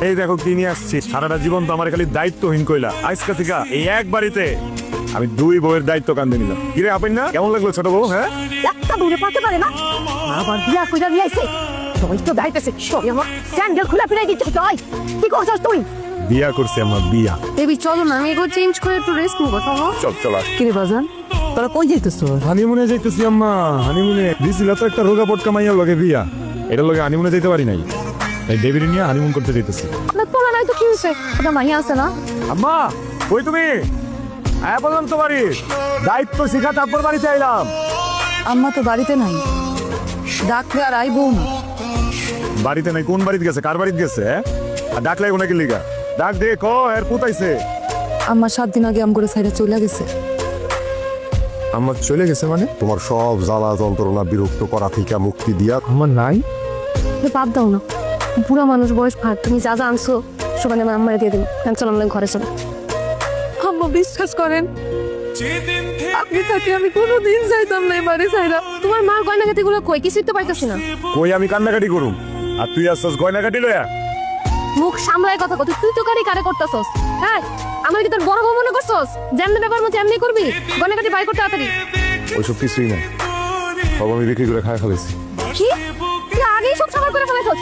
এই দেখো কি নিয়ে আসছি। সারাটা জীবন তো আমার খালি দায়িত্বহীন কইলা, আজকে থেকে এই এক বাড়িতে আমি দুই বউয়ের দায়িত্ব কাঁদে নিলাম। কিরে আপনি না কেমন লাগলো ছোট বউ? হ্যাঁ একটা দূরে পাতে পারে না, আবার বিয়া কইরা নিয়ে আইছে। তুই তো দাইতেছে সবই আমার স্যান্ডেল খুলে ফিরাই দিচ্ছিস তুই। কি করছিস তুই? বিয়া করছি আমার, বিয়া। বেবি চলো না, আমি এগুলো চেঞ্জ করে একটু রেস্ট নেবো। চলো চল চল আস। কিরে বাজান, তোরা কই যাইতেছ? হানিমুনে যাইতেছি আম্মা, হানিমুনে দিছিল তো একটা রোগা পটকা মাইয়ার লগে বিয়া, এটার লগে হানিমুনে যাইতে পারি নাই, তাই বেবির নিয়ে হানিমুন করতে যাইতেছি। আপনার পোলা নাই তো কি হয়েছে? আপনার মাহিয়া আছে না? আম্মা কই তুমি? আয়া বললাম তো বাড়ি, দায়িত্ব শিখা তারপর বাড়িতে আইলাম। আম্মা তো বাড়িতে নাই, ডাকলে আর আইবো না। বাড়িতে নাই? কোন বাড়িতে গেছে? কার বাড়িতে গেছে? আর ডাক লাগো নাকি লিগা? ডাক দিয়ে ক এর পুতাইছে। আম্মা 7 দিন আগে আম করে সাইডে চলে গেছে। আমার চলে গেছে মানে? তোমার সব জ্বালা যন্ত্রণা বিরক্ত করা থেকে মুক্তি দিয়া আমার নাই। বাদ দাও না, বুড়া মানুষ, বয়স ভাগ। তুমি যা যা আনছো সবাই আমার আম্মারে দিয়ে দিন। চলো আমরা ঘরে চলো। আম্মা বিশ্বাস করেন, আপনি থাকি আমি কোনোদিন যাইতাম না এবারে সাইডা। তোমার মার গয়নাগাটি গুলো কই? কিছুই তো পাইতেছি না। কই আমি কান্নাকাটি করুম আর তুই আসছস গয়নাকাটি লয়া? মুখ সামলায় কথা কত, তুই তো কারে করতেছস? হ্যাঁ, আমার কি তোর বড় বউ মনে করছস? যেমনি ব্যাপার মতো এমনি করবি। গয়নাগাটি বাই করতে তাড়াতাড়ি। ওইসব কিছুই না, সব আমি বিক্রি করে খায় ফেলেছি। কি? তুই আগেই সব সাবার করে ফেলেছস।